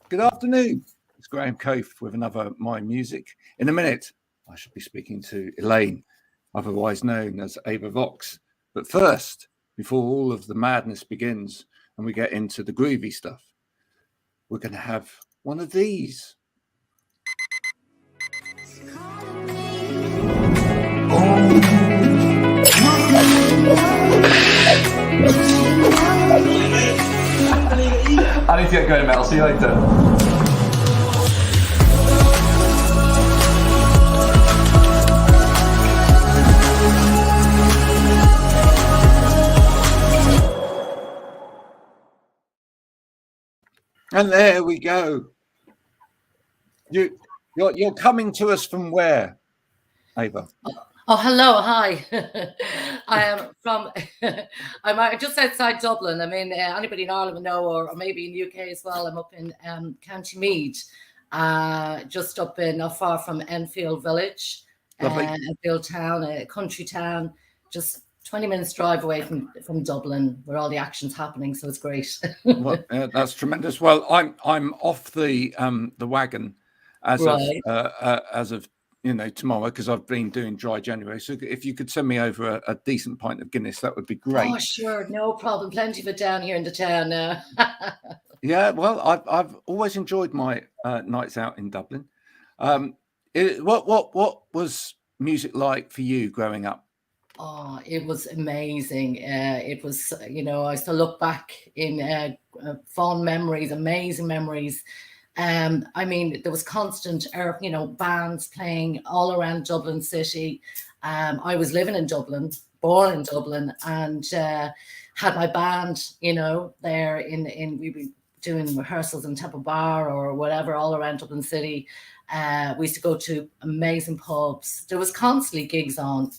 Good afternoon. It's Graham Coath with another My Music. In a minute, I shall be speaking to Elaine, otherwise known as Ava Vox. But first, before all of the madness begins and we get into the groovy stuff, we're going to have one of these. I need to get going, Mel. See you later. And there we go. You're coming to us from where, Ava? Oh, hello, hi. I am from, I'm just outside Dublin. I mean, anybody in Ireland will know, or maybe in the UK as well. I'm up in County Meath, just up in, not far from Enfield Village, Enfield town, a country town, just 20 minutes drive away from Dublin, where all the action's happening. So it's great. Well, that's tremendous. Well, I'm off the wagon as of tomorrow, because I've been doing dry January. So if you could send me over a decent pint of Guinness, that would be great. Oh, sure, no problem. Plenty of it down here in the town now. Yeah, well, I've always enjoyed my nights out in Dublin. What was music like for you growing up? Oh, it was amazing. It was, I still look back in fond memories, amazing memories. I mean, there was constant, bands playing all around Dublin city. I was living in Dublin, born in Dublin, and had my band, there we'd be doing rehearsals in Temple Bar or whatever, all around Dublin city. We used to go to amazing pubs. There was constantly gigs on,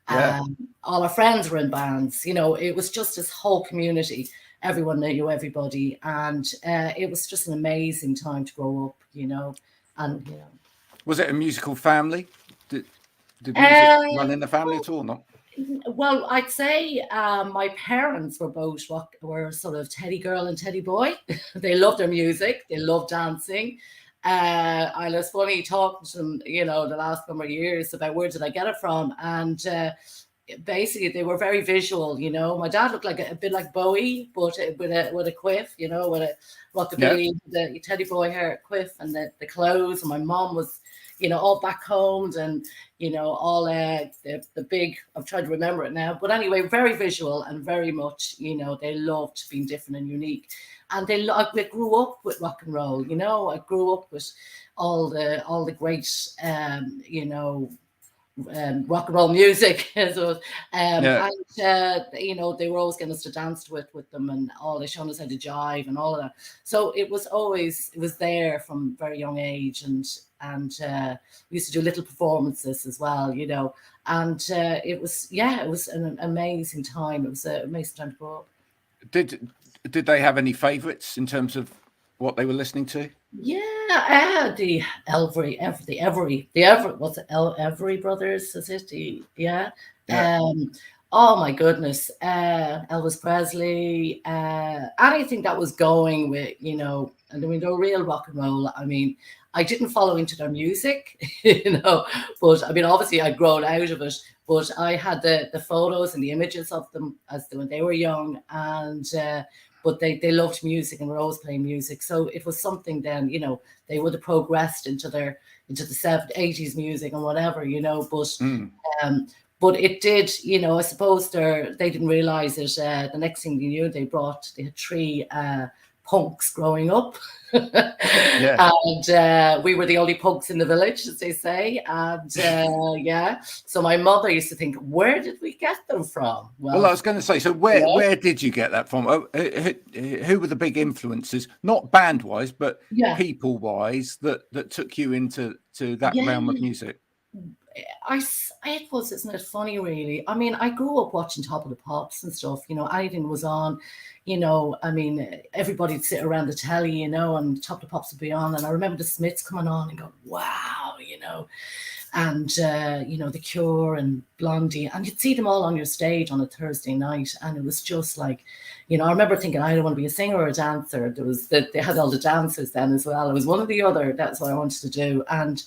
all our friends were in bands, it was just this whole community. Everyone knew everybody, and it was just an amazing time to grow up, and Was it a musical family? Did music run in the family at all or not? Well, I'd say my parents were sort of Teddy girl and Teddy boy. They loved their music, they loved dancing. I was funny talking to them, the last number of years about where did I get it from, and basically they were very visual. My dad looked like a bit like Bowie, but with a quiff, with a rockabilly, the Teddy boy hair quiff, and the clothes. And my mom was, all back combed, and all the big. I'm trying to remember it now, but anyway, very visual and very much, they loved being different and unique. And they grew up with rock and roll, I grew up with all the great, rock and roll music. So, and they were always getting us to dance with them, and they showed us how to jive and all of that. So it was there from a very young age, and we used to do little performances as well, and it was an amazing time. It was an amazing time to grow up. Did they have any favorites in terms of what they were listening to? Yeah, the Every what's it? Every Brothers, is it? Oh my goodness, Elvis Presley, anything that was going with, and I mean, they're real rock and roll. I mean, I didn't follow into their music, but I mean, obviously I'd grown out of it, but I had the photos and the images of them when they were young, and but they loved music and were always playing music. So it was something then, they would have progressed into the 70s, 80s music and whatever, but it did, I suppose they didn't realize it. The next thing they knew, they had 3 punks growing up. And we were the only punks in the village, as they say. And so my mother used to think, where did we get them from? Well, I was going to say, so where did you get that from? Who were the big influences, not band wise, but people wise, that took you into that realm of music? Isn't it funny, really? I mean, I grew up watching Top of the Pops and stuff, anything was on, I mean, everybody'd sit around the telly, and Top of the Pops would be on. And I remember the Smiths coming on and going, wow, and, The Cure and Blondie, and you'd see them all on your stage on a Thursday night. And it was just like, You know, I remember thinking, I don't want to be a singer or a dancer. They had all the dancers then as well. It was one or the other. That's what I wanted to do. And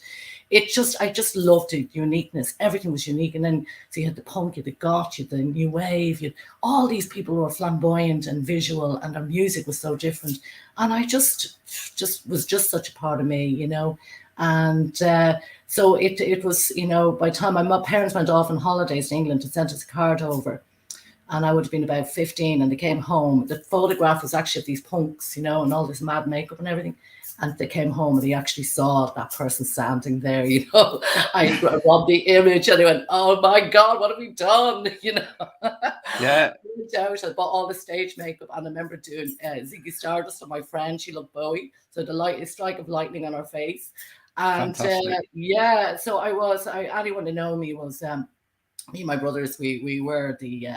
I just loved the uniqueness. Everything was unique. And then, so you had the punk, you had the goth, you had the new wave, you had all these people who were flamboyant and visual, and their music was so different. And I just was just such a part of me, you know. And so it was, you know, by the time my parents went off on holidays to England and sent us a card over, and I would have been about 15, and they came home. The photograph was actually of these punks, you know, and all this mad makeup and everything. And they came home and they actually saw that person standing there, you know. I robbed the image and they went, oh my God, what have we done? You know. Yeah. I bought all the stage makeup, and I remember doing Ziggy Stardust on my friend. She loved Bowie. So the strike of lightning on her face. And yeah, so anyone who know me was me and my brothers, we were the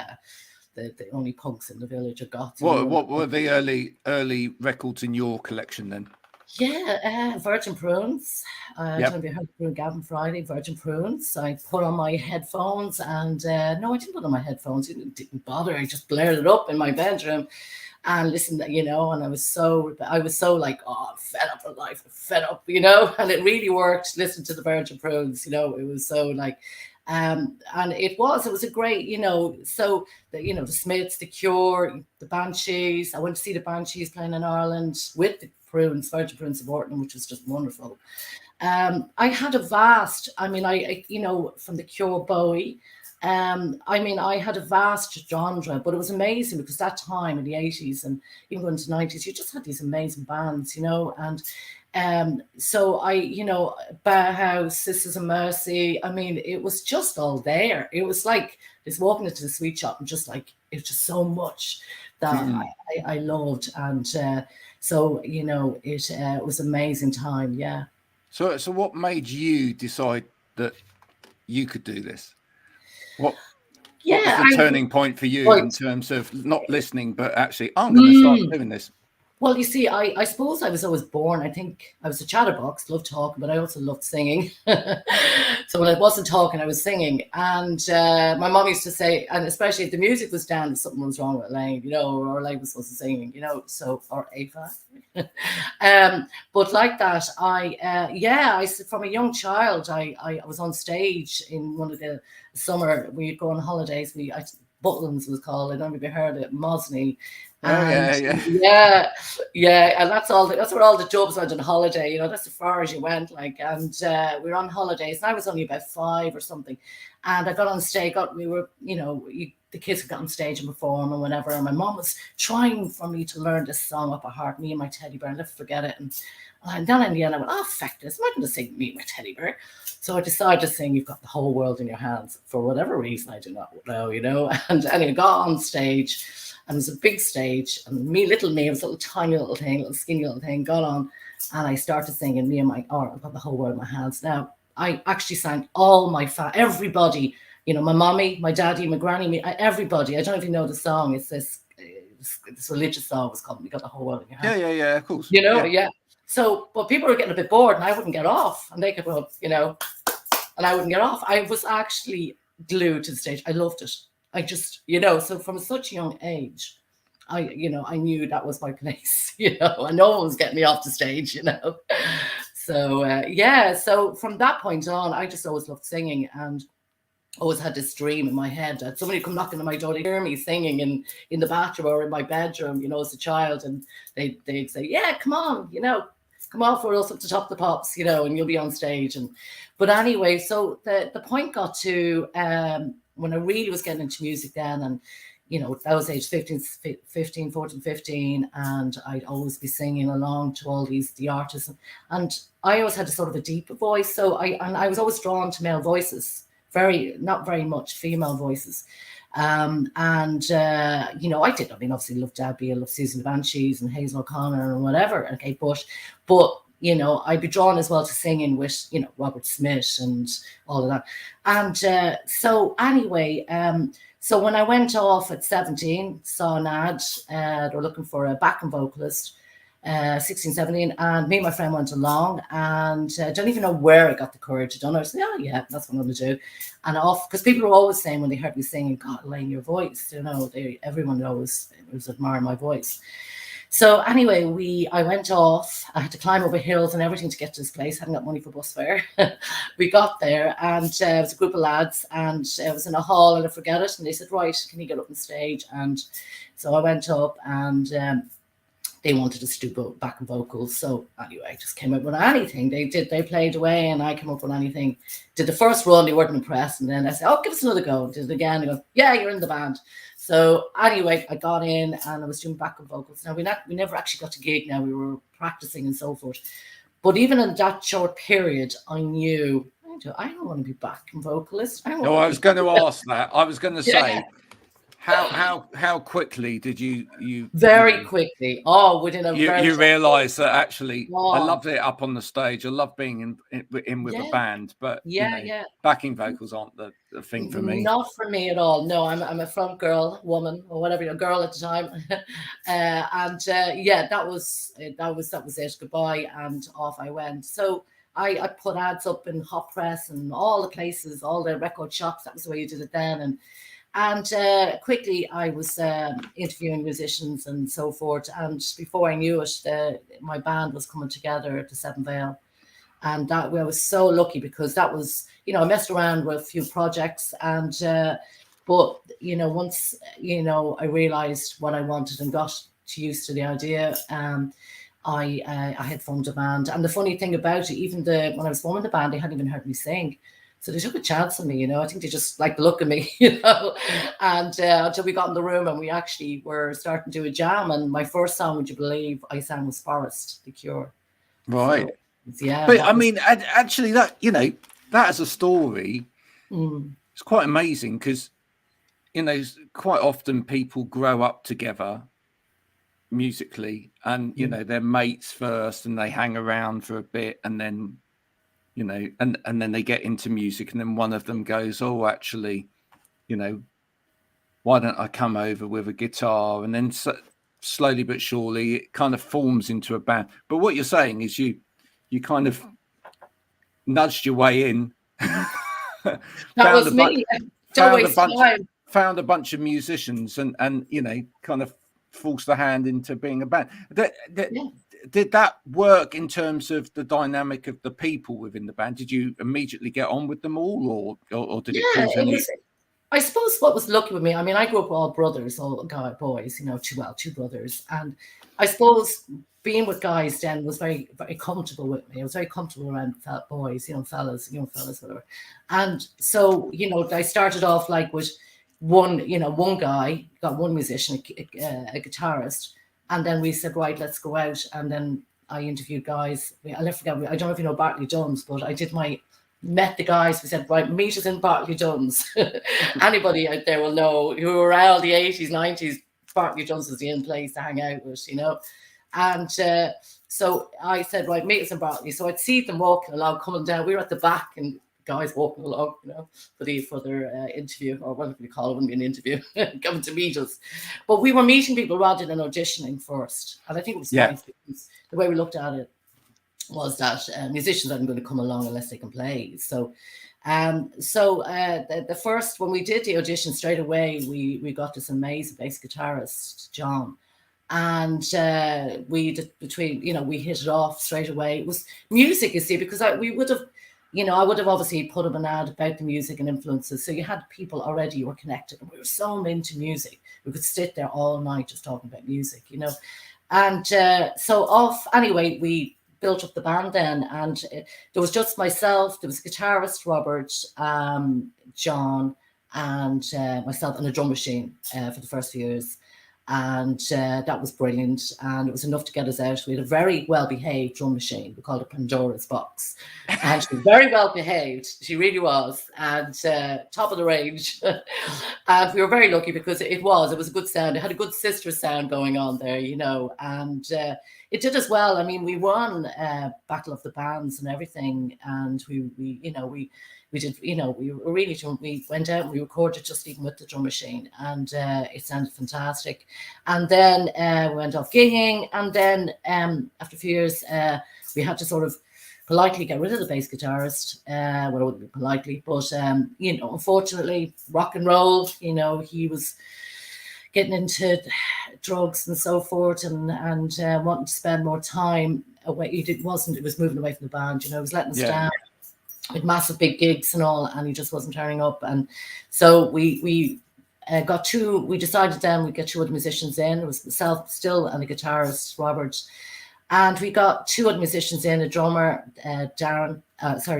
only punks in the village of Goth. What were the early records in your collection then? Yeah, Virgin Prunes. I don't know if you heard of Gavin Friday, Virgin Prunes. I put on my headphones, and no, I didn't put on my headphones. It didn't bother. I just blared it up in my bedroom and listened, you know, and I was so like, oh, I'm fed up with life, I'm fed up, you know, and it really worked. Listen to the Virgin Prunes, you know, it was so like, and it was a great, you know, so the Smiths, the Cure, the Banshees. I went to see the Banshees playing in Ireland with the Prunes, Virgin Prunes of Orton, which was just wonderful. I had a vast, I mean, I you know, from the Cure, Bowie. I mean, I had a vast genre, but it was amazing because that time in the 80s and even going to the 90s, you just had these amazing bands, you know, and so you know, Bauhaus, Sisters of Mercy, I mean, it was just all there. It was like just walking into the sweet shop and just like, it was just so much that I loved. And so, you know, it was an amazing time. Yeah. So what made you decide that you could do this? What was the turning point for you in terms of not listening, but actually, I'm going to start doing this? Well, you see, I suppose I was always born. I think I was a chatterbox, loved talking, but I also loved singing. So when I wasn't talking, I was singing. And my mom used to say, and especially if the music was down, something was wrong with Elaine, you know, or Elaine was supposed to singing, you know, so, or Ava. But like that, I from a young child, I was on stage in one of the summer, we'd go on holidays. Butlins was called. I don't know if you heard it, Mosney. And yeah, and that's where all the jobs went on holiday. You know, that's as far as you went. Like, and we were on holidays, and I was only about 5 or something. And I got on stage. The kids would get on stage and perform and whatever. And my mom was trying for me to learn this song up by heart, Me and My Teddy Bear. I'll never forget it. And then in the end, I went, oh, fuck this. I'm not going to sing Me and My Teddy Bear. So I decided to sing You've Got the Whole World in Your Hands for whatever reason. I do not know, you know. And anyway, got on stage, and it was a big stage. And little me, I was a little tiny little thing, little skinny little thing, got on. And I started singing I've Got the Whole World in My Hands. Now, I actually sang all everybody, you know, my mommy, my daddy, my granny, me, everybody. I don't know if you know the song. It's this religious song. It's called You Got the Whole World in Your Hands. Yeah, of course. You know, yeah. So, but people were getting a bit bored, and I wouldn't get off, and they could go, you know, and I wouldn't get off. I was actually glued to the stage. I loved it. I just, you know, so from such a young age, I knew that was my place, you know, and no one was getting me off the stage, you know. So, so from that point on, I just always loved singing, and always had this dream in my head that somebody come knocking on my door, they'd hear me singing in the bathroom or in my bedroom, you know, as a child, and they'd say, yeah, come on, you know, come on for us up to Top the Pops, you know, and you'll be on stage. But anyway, so the point got to when I really was getting into music then, and you know, I was age 14, 15, and I'd always be singing along to all the artists, and I always had a sort of a deeper voice, so I was always drawn to male voices, not very much female voices. You know, I did. I mean, obviously, loved Debbie, I loved Susan the Banshees and Hazel O'Connor and whatever, and Kate Bush. But you know, I'd be drawn as well to singing with, you know, Robert Smith and all of that. And so anyway, so when I went off at 17, saw an ad, they were looking for a backing vocalist. 16, 17, and me and my friend went along, and I don't even know where I got the courage to do it. I said, oh yeah, that's what I'm going to do. And off, because people were always saying when they heard me singing, God, Elaine, your voice, everyone always was admiring my voice. So anyway, I went off. I had to climb over hills and everything to get to this place. I hadn't got money for bus fare. We got there, and it was a group of lads, and I was in a hall, and I forget it. And they said, right, can you get up on stage? And so I went up, and they wanted us to do backing vocals. So anyway, I just came up with anything. They played away, and I came up with anything. Did the first run, they weren't impressed. And then I said, oh, give us another go. Did it again. They go, yeah, you're in the band. So anyway, I got in, and I was doing backing vocals. Now, we never actually got to gig now. We were practicing and so forth. But even in that short period, I knew, I don't want to be backing vocalist. I was going to ask that. I was going to say, how quickly did you very quickly? Oh, within a you realize that actually I loved it up on the stage. I love being in with a band, but backing vocals aren't the thing for me. Not for me at all. No, I'm a front girl, woman, or whatever, a girl at the time. That was it. Goodbye, and off I went. So I put ads up in Hot Press and all the places, all the record shops. That was the way you did it then. And quickly I was interviewing musicians and so forth. And before I knew it, my band was coming together at the Seven Veil. And I was so lucky, because that was, I messed around with a few projects. And, but, once, I realized what I wanted and got used to the idea, I had formed a band. And the funny thing about it, even when I was forming the band, they hadn't even heard me sing. So they took a chance on me, I think they just liked the look of me, and until we got in the room and we actually were starting to do a jam. And my first song, would you believe, I sang was Forest, The Cure. Right. So, yeah. But I mean, actually that, that as a story, it's quite amazing, because, quite often people grow up together musically, and, they're mates first, and they hang around for a bit, and then, and then they get into music, and then one of them goes, oh, actually, why don't I come over with a guitar? And then slowly but surely it kind of forms into a band. But what you're saying is you kind of nudged your way in. That was me. Found a bunch of musicians and kind of forced the hand into being a band. Did that work in terms of the dynamic of the people within the band? Did you immediately get on with them all, or did it cause any? I suppose what was lucky with me, I mean, I grew up with all brothers, all boys, two brothers. And I suppose being with guys then was very, very comfortable with me. I was very comfortable around boys, fellas, whatever. And so, I started off like with one guy, got one musician, a guitarist. And then we said, right, let's go out. And then I interviewed guys. I'll never forget, I don't know if you know Bartley Duns, but I met the guys. We said, right, meet us in Bartley Duns. Anybody out there will know, who were around the 80s, 90s, Bartley Duns was the in place to hang out with, And so I said, right, meet us in Bartley. So I'd see them walking along, coming down. We were at the back, and guys walking along, for their interview, or whatever you call it, wouldn't be an interview, coming to meet us. But we were meeting people rather than auditioning first. And I think it was nice, because the way we looked at it was that musicians aren't going to come along unless they can play. So the first, when we did the audition, straight away, we got this amazing bass guitarist, John. And we hit it off straight away. It was music, you see, because we would have, I would have obviously put up an ad about the music and influences. So you had people already who were connected, and we were so into music. We could sit there all night just talking about music, And so off, anyway, we built up the band then, and there was just myself, there was a guitarist, Robert, John, and myself, and a drum machine for the first few years. And that was brilliant, and it was enough to get us out. We had a very well-behaved drum machine. We called it Pandora's Box, and she was very well-behaved. She really was, and top of the range. And we were very lucky, because it was a good sound. It had a good sister sound going on there, and it did as well. I mean, we won Battle of the Bands and everything, and we we did, you know, we were really doing, we went out and we recorded just even with the drum machine, and it sounded fantastic. And then we went off gigging, and then after a few years, we had to sort of politely get rid of the bass guitarist. Well, it wouldn't be politely, but you know, unfortunately, rock and roll, you know, he was getting into drugs and so forth, and wanting to spend more time away. It was moving away from the band, you know, he was letting us down with massive big gigs and all, and he just wasn't turning up. And so we decided then we'd get two other musicians in. It was myself still and a guitarist, Robert. And we got two other musicians in, a drummer,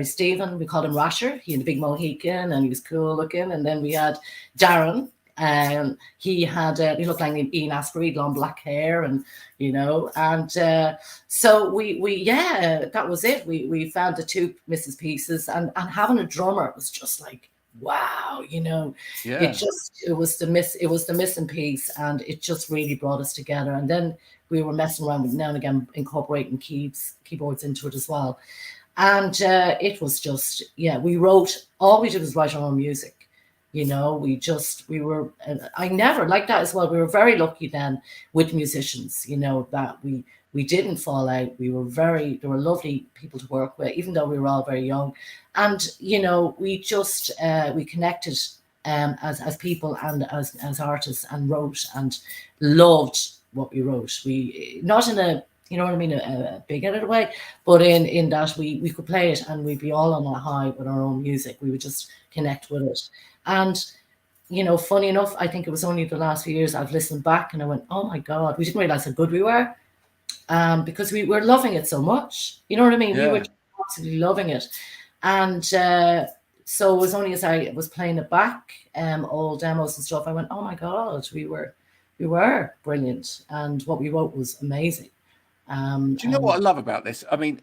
Stephen, we called him Rasher. He had a big Mohican and he was cool looking. And then we had Darren. He looked like Ian Asprey, long black hair, and you know, and so we that was it. We found the two missing pieces, and having a drummer was just like, wow, you know, it was the missing piece, and it just really brought us together. And then we were messing around with now and again incorporating keyboards into it as well. And it was just, all we did was write our own music. You know, I never like that as well. We were very lucky then with musicians, you know, that we didn't fall out. They were lovely people to work with, even though we were all very young. And, you know, we just, we connected as people and as artists, and wrote and loved what we wrote. We, not in a, you know what I mean, a big-headed way, but in that we could play it and we'd be all on a high with our own music. We would just connect with it. And, you know, funny enough, I think it was only the last few years I've listened back and I went, oh my God, we didn't realize how good we were, because we were loving it so much. You know what I mean? We were absolutely loving it. And so it was only as I was playing it back, old demos and stuff, I went, oh my God, we were brilliant. And what we wrote was amazing. Do you know what I love about this? I mean,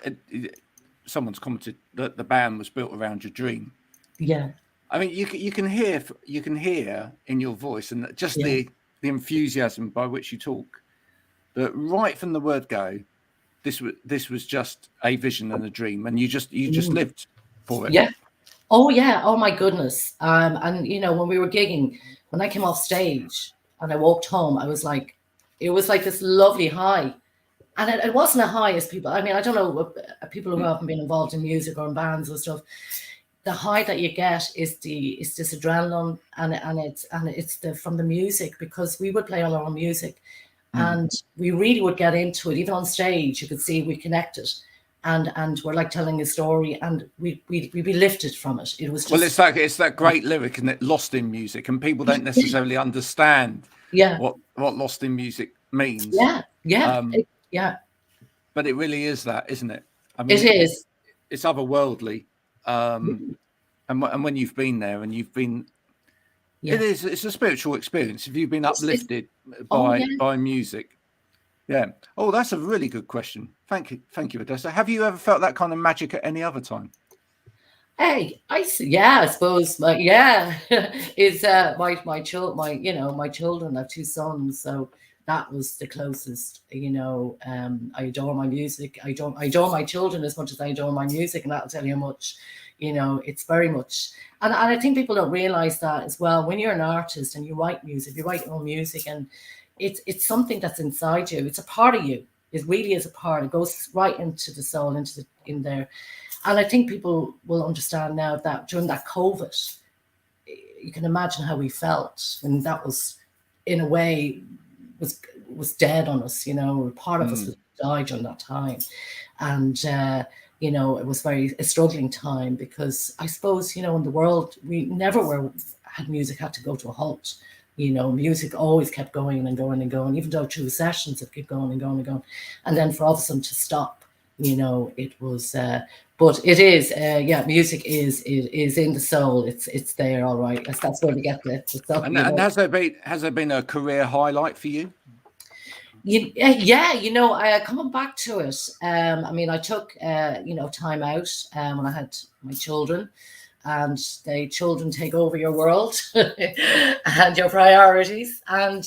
someone's commented that the band was built around your dream. Yeah. I mean, you can hear in your voice and just the enthusiasm by which you talk, that right from the word go, this was just a vision and a dream, and you just lived for it. Yeah. Oh yeah. Oh my goodness. And you know, when we were gigging, when I came off stage and I walked home, it was like this lovely high. And it wasn't a high as people. I mean, I don't know, people who haven't been involved in music or in bands or stuff. The high that you get is this adrenaline, and it's from the music, because we would play all our own music, and we really would get into it. Even on stage, you could see we connected, and we're like telling a story, and we'd be lifted from it. It was just, well, it's that great lyric, isn't it? Lost in music, and people don't necessarily understand what lost in music means. Yeah. But it really is that, isn't it? I mean, it is. It's otherworldly. And when you've been there and you've been, it's a spiritual experience. Have you been uplifted by music? Yeah. Oh, that's a really good question. Thank you, Odessa. Have you ever felt that kind of magic at any other time? Hey, I suppose. Is my children. I have two sons, so that was the closest. You know, I adore my music. I adore my children as much as I adore my music, and that'll tell you how much. You know, it's very much, and I think people don't realize that as well. When you're an artist and you write music, you write your own music, and it's something that's inside you. It's a part of you. It really is a part. It goes right into the soul, in there. And I think people will understand now that during that COVID, you can imagine how we felt when that was, in a way, was dead on us. You know, part of us died during that time, and you know, it was a struggling time, because I suppose, you know, in the world we never had music had to go to a halt. You know, music always kept going and going and going, even though through sessions it kept going and going and going, and then for all of a sudden to stop. You know, it was, but it is, music is in the soul. It's there, all right. That's where we get the stuff. And has there been a career highlight for you? Yeah, you know, coming back to it. I mean, I took time out when I had my children, and the children take over your world and your priorities. And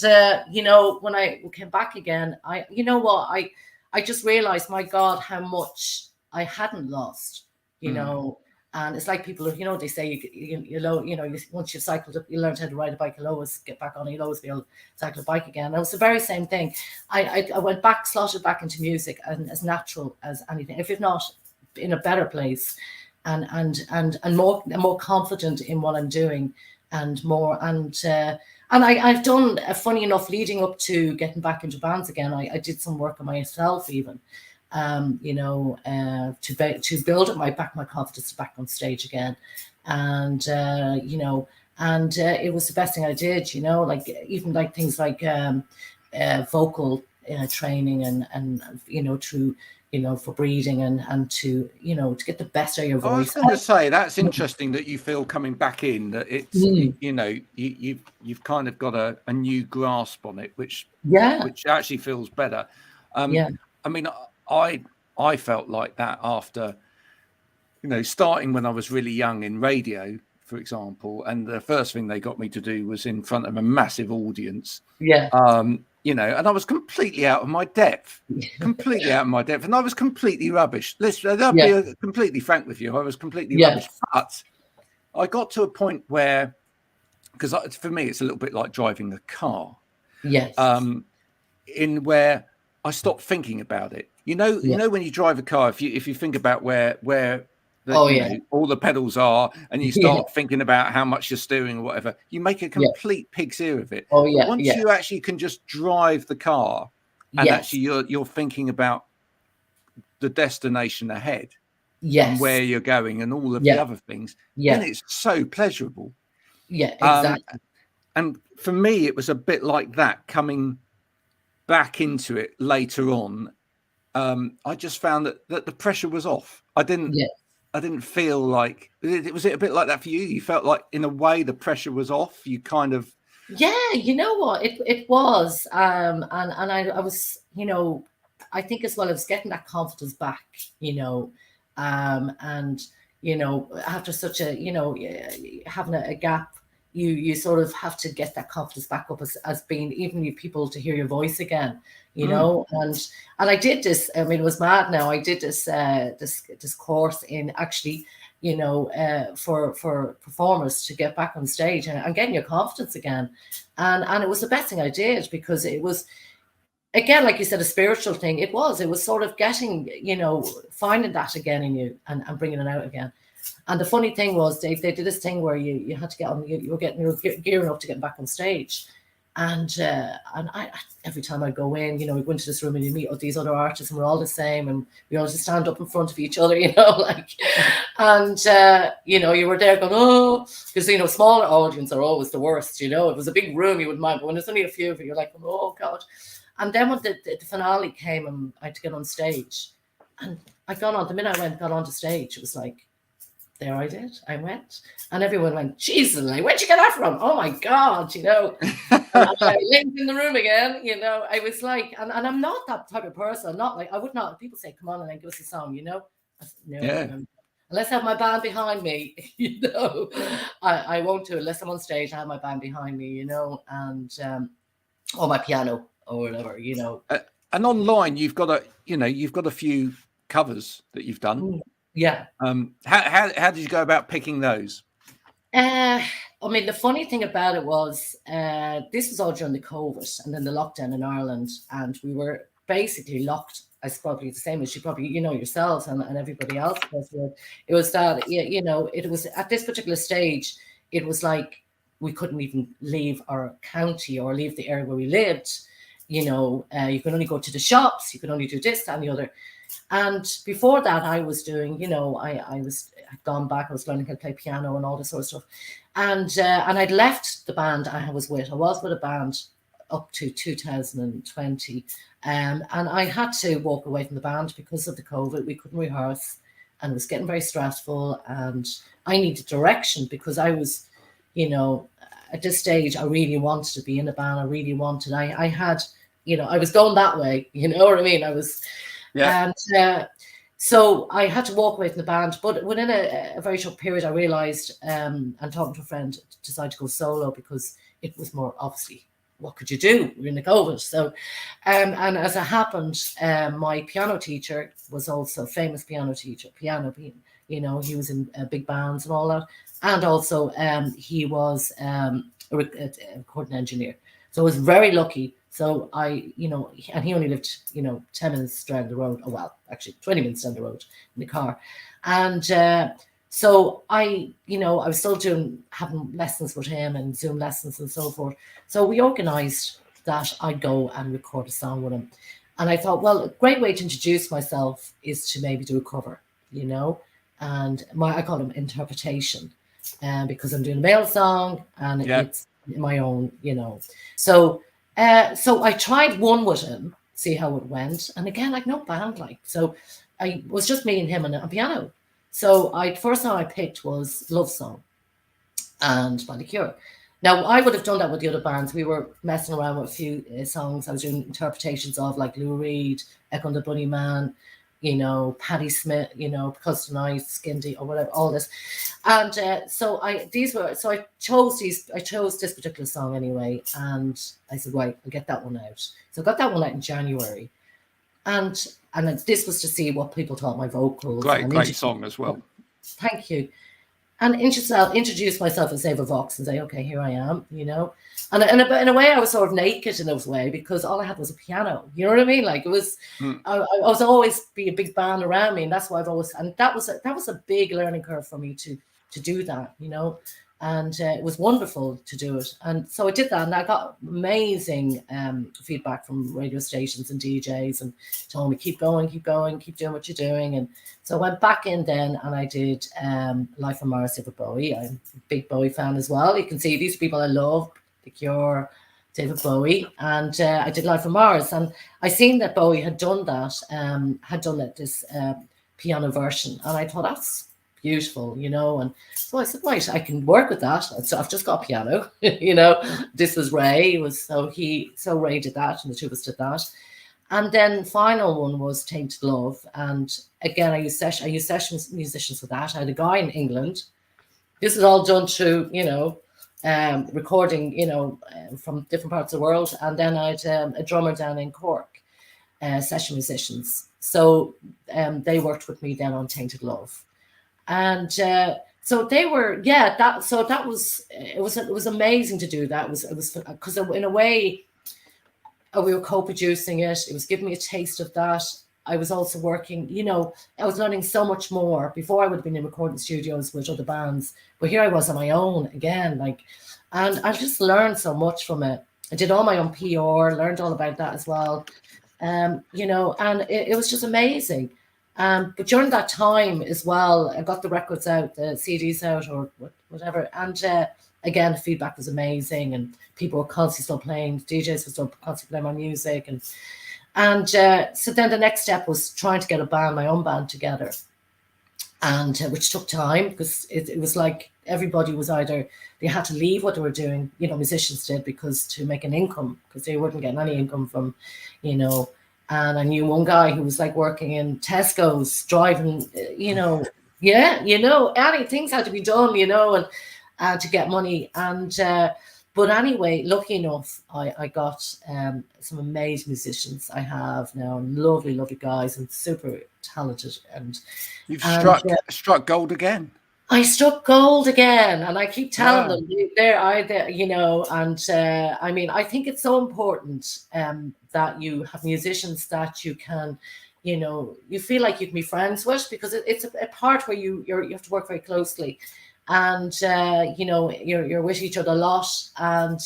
you know, when I came back again, I just realized, my God, how much I hadn't lost, you know, And it's like people, you know, they say once you've cycled up, you learned how to ride a bike, you'll always get back on it, you'll always be able to cycle a bike again. And it was the very same thing. I went back, slotted back into music, and as natural as anything, if not in a better place, and more confident in what I'm doing, and more and I've done, funny enough, leading up to getting back into bands again, I did some work on myself even. To build up my confidence back on stage again, and it was the best thing I did, like even like things like vocal training and through for breathing and to to get the best out of your voice. I was going to say that's interesting that you feel coming back in that it's you've kind of got a new grasp on it, which actually feels better. I mean, I felt like that after, starting when I was really young in radio, for example, and the first thing they got me to do was in front of a massive audience. And I was completely out of my depth, and I was completely rubbish. Listen, I'll be completely frank with you. I was completely rubbish, but I got to a point where, because for me, it's a little bit like driving a car. In where I stopped thinking about it. You know when you drive a car, if you think about where all the pedals are, and you start thinking about how much you're steering or whatever, you make a complete pig's ear of it. But once you actually can just drive the car, and actually you're thinking about the destination ahead, and where you're going, and all of the other things, then it's so pleasurable. Exactly. And for me, it was a bit like that coming back into it later on. I just found that the pressure was off. I didn't feel like was it a bit like that for you? You felt like in a way the pressure was off. You kind of you know what, it was and I was, I think as well, I was getting that confidence back, and after such a having a gap, you sort of have to get that confidence back up as being even you people to hear your voice again, and I did this. I mean, it was mad. Now I did this this course in actually, for performers to get back on stage and getting your confidence again, and it was the best thing I did, because it was, again, like you said, a spiritual thing. It was sort of getting, finding that again in you and bringing it out again. And the funny thing was, they did this thing where you had to get on, you were gearing up to get back on stage. And I, every time I go in, we go into this room and you meet all these other artists, and we're all the same, and we all just stand up in front of each other, and you were there going, oh, because, smaller audience are always the worst, it was a big room, you wouldn't mind, but when there's only a few of you, you're like, oh God. And then when the finale came and I had to get on stage, and the minute I got onto stage, it was like, there I did. I went, and everyone went, Jesus, where'd you get that from? Oh my God, and I linked in the room again, I was like, and I'm not that type of person. Not like, I would not, people say, come on and then give us a song, no, unless I have my band behind me, I won't do it unless I'm on stage, I have my band behind me, and or my piano or whatever, And online, you've got a few covers that you've done. How did you go about picking those? I mean, the funny thing about it was, this was all during the COVID and then the lockdown in Ireland, and we were basically locked. It's probably the same as you probably, yourselves and everybody else. It was that, it was at this particular stage, it was like we couldn't even leave our county or leave the area where we lived. You could only go to the shops, you could only do this, that, and the other. And before that, I was doing, I'd gone back, I was learning how to play piano and all this sort of stuff. And I'd left the band I was with a band up to 2020. And I had to walk away from the band because of the COVID. We couldn't rehearse, and it was getting very stressful, and I needed direction, because I was, at this stage, I really wanted to be in a band. I had, I was going that way, you know what I mean? I was, and so I had to walk away from the band. But within a very short period, I realized, and talking to a friend, decided to go solo, because it was more, obviously, what could you do? We're in the COVID. So, and as it happened, my piano teacher was also a famous piano teacher, You know, he was in big bands and all that. And also he was a recording engineer. So I was very lucky. So I, you know, and he only lived, you know, 10 minutes down the road. Oh, well, actually 20 minutes down the road in the car. And so I, you know, I was still having lessons with him and Zoom lessons and so forth. So we organized that I'd go and record a song with him. And I thought, well, a great way to introduce myself is to maybe do a cover, you know, and I call them interpretation, because I'm doing a male song and it's my own, you know. So I tried one with him, see how it went, and again, like no band, like so, I was just me and him on a piano. So first song I picked was "Love Song," and by The Cure. Now, I would have done that with the other bands. We were messing around with a few songs. I was doing interpretations of like Lou Reed, Echo and the Bunnyman, you know, Patti Smith, you know, Because Tonight, Skin Deep, or whatever, all this. And so I chose this particular song anyway. And I said, right, I'll get that one out. So I got that one out in January. And this was to see what people thought my vocals. Great song as well. Thank you. And introduce myself as Ava Vox and say, okay, here I am, you know. And in a way, I was sort of naked in a way because all I had was a piano. You know what I mean? Like it was, I was always be a big band around me, and that's why that was a big learning curve for me to do that, you know. And it was wonderful to do it. And so I did that, and I got amazing feedback from radio stations and DJs, and told me, keep going, keep doing what you're doing. And so I went back in then, and I did Life on Mars, David Bowie. I'm a big Bowie fan as well. You can see these people I love, The Cure, David Bowie, and I did Life on Mars. And I seen that Bowie had done that, this piano version, and I thought, that's beautiful, you know. And so I said, right, I can work with that. So I've just got a piano, you know. This was Ray. Ray did that, and the two of us did that. And then final one was Tainted Love. And again, I used session musicians for that. I had a guy in England. This is all done through, you know, recording, you know, from different parts of the world. And then I had a drummer down in Cork, session musicians. So they worked with me then on Tainted Love. And so they were, it was amazing to do that. It was because in a way we were co-producing it. It was giving me a taste of that. I was also working, you know, I was learning so much more. Before I would have been in recording studios with other bands, but here I was on my own again, like, and I just learned so much from it. I did all my own PR, learned all about that as well. You know, and it was just amazing. But during that time as well, I got the records out, the CDs out, or whatever. And again, the feedback was amazing, and people were constantly still playing. DJs were still constantly playing my music, and so then the next step was trying to get my own band together, and which took time because it was like everybody was either they had to leave what they were doing, you know, musicians did, because to make an income, because they weren't getting any income from, you know. And I knew one guy who was like working in Tesco's, driving, you know, things had to be done, you know, and to get money. And but anyway, lucky enough, I got some amazing musicians. I have now lovely guys and super talented. And you've struck gold again. I struck gold again, and I keep telling them they're either, you know. And I mean, I think it's so important that you have musicians that you can, you know, you feel like you can be friends with, because it's a part where you have to work very closely, and you know, you're with each other a lot, and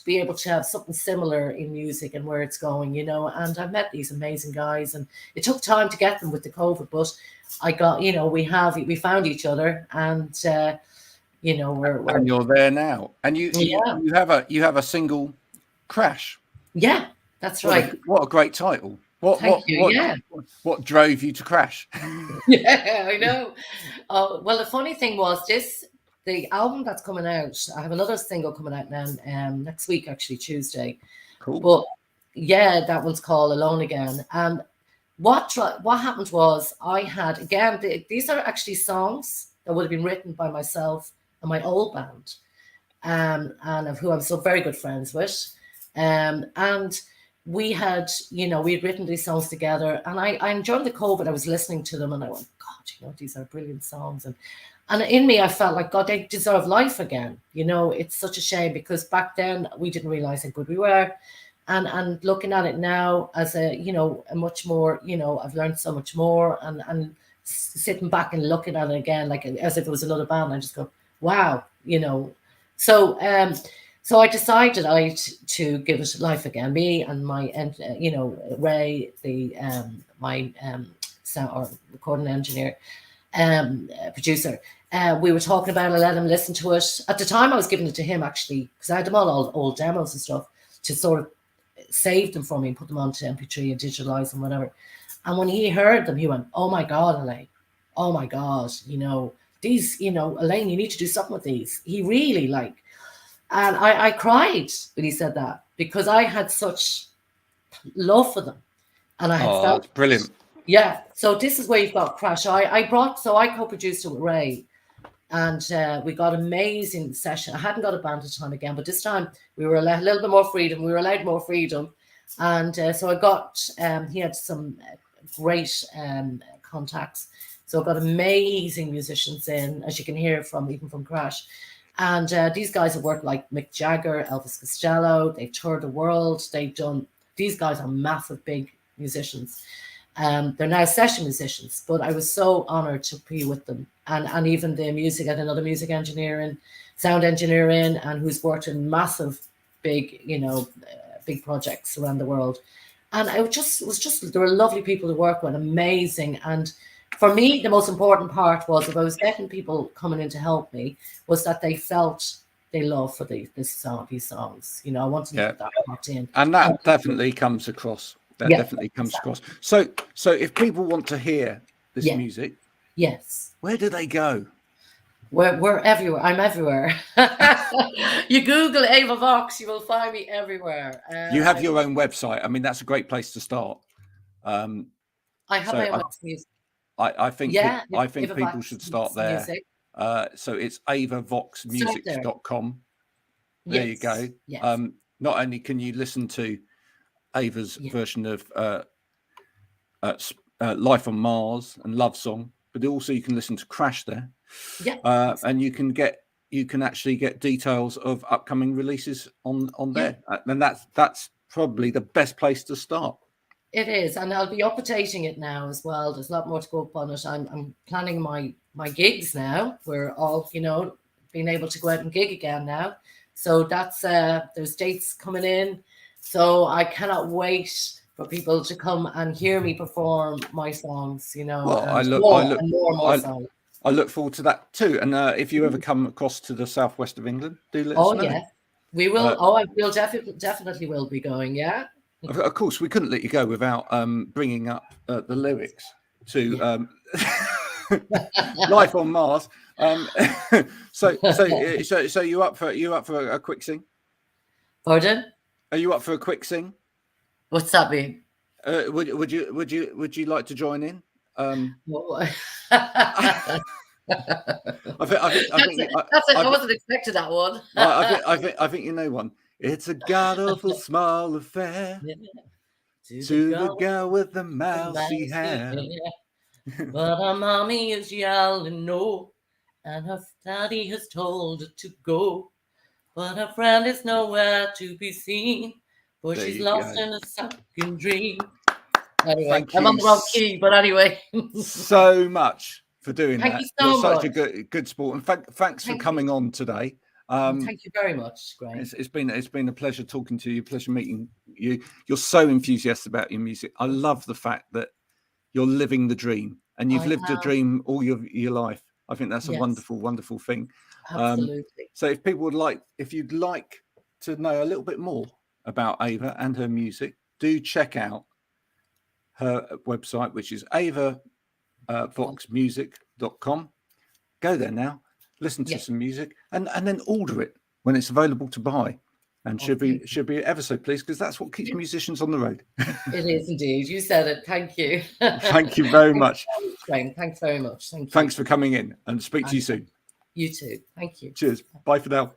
be able to have something similar in music and where it's going, you know. And I've met these amazing guys, and it took time to get them with the COVID, but I got, you know, we found each other, and you know, and you're there now, and you have a single, Crash. Yeah, that's right. What a great title. What drove you to Crash? Yeah, I know. Well, the funny thing was the album that's coming out, I have another single coming out now next week, actually Tuesday. Cool. But yeah, that one's called Alone Again. And what happened was I had, again, these are actually songs that would have been written by myself and my old band, and of who I'm still very good friends with. And we had written these songs together, and I enjoyed the COVID. I was listening to them, and I went, God, these are brilliant songs, and in me, I felt like, God, they deserve life again. It's such a shame, because back then we didn't realize how good we were. And looking at it now as a much more, I've learned so much more, and sitting back and looking at it again, like as if it was another band, I just go, wow, So I decided to give it life again. Me and my, Ray, my sound or recording engineer, producer. We were talking about it. I let him listen to it. At the time, I was giving it to him, actually, because I had them all old demos and stuff, to sort of save them for me and put them onto MP3 and digitalize them, whatever. And when he heard them, he went, oh my God, Elaine, oh my God, these, Elaine, you need to do something with these. He really and I cried when he said that, because I had such love for them. And I had felt, that's brilliant. Yeah. So this is where you've got Crash. I co-produced it with Ray, and we got amazing session. I hadn't got a band at the time again, but this time we were a little bit more freedom. We were allowed more freedom. And so I got, he had some great contacts. So I got amazing musicians in, as you can hear even from Crash. And these guys have worked like Mick Jagger, Elvis Costello. They've toured the world. These guys are massive, big musicians. They're now session musicians, but I was so honored to be with them. And even the music, I had another music engineer and sound engineer in, and who's worked in massive, big, big projects around the world. And it was just, there were lovely people to work with, amazing. And for me, the most important part was, if I was getting people coming in to help me, was that they felt they love for these songs. I wanted to get that part in. And that definitely comes across. Definitely comes across. So if people want to hear this music, yes, where do they go? We're everywhere. I'm everywhere. You Google Ava Vox, you will find me everywhere. You have your own website. I mean, that's a great place to start. I have my own music. I think people should start there. So it's avavoxmusic.com. There you go. Yes. Not only can you listen to Ava's version of Life on Mars and Love Song, but also you can listen to Crash there. Yeah. And you can actually get details of upcoming releases on there. And that's probably the best place to start. It is, and I'll be updating it now as well. There's a lot more to go up on it. I'm planning my gigs now. We're all, being able to go out and gig again now. So that's there's dates coming in. So I cannot wait for people to come and hear me perform my songs. Well, I look forward to that too. And if you ever come across to the southwest of England, do let us know. Yeah, we will. I will definitely will be going. Yeah. Of course, we couldn't let you go without bringing up the lyrics to Life on Mars. So you up for a quick sing? Pardon? Are you up for a quick sing? What's that mean? Would you like to join in? I wasn't expecting that one. I think you know one. It's a god-awful small affair to the girl with the mousy hair. But her mommy is yelling no, and her daddy has told her to go. But her friend is nowhere to be seen, for she's lost in a sunken dream. Anyway, I'm on the wrong key, but anyway. So much for doing that. Thank you so much. Such a good sport, and thanks for coming on today. Thank you very much, Graham. It's been a pleasure talking to you, pleasure meeting you. You're so enthusiastic about your music. I love the fact that you're living the dream, and you've lived a dream all your life. I think that's a wonderful, wonderful thing. Absolutely. So if you'd like to know a little bit more about Ava and her music, do check out her website, which is avavoxmusic.com. Go there now. Listen to some music and then order it when it's available to buy, and should be ever so pleased, because that's what keeps musicians on the road. It is indeed. You said it. Thank you. Thank you very much. Thanks very much. Thank you. Thanks for coming in, and speak to you soon. You too. Thank you. Cheers. Bye for now.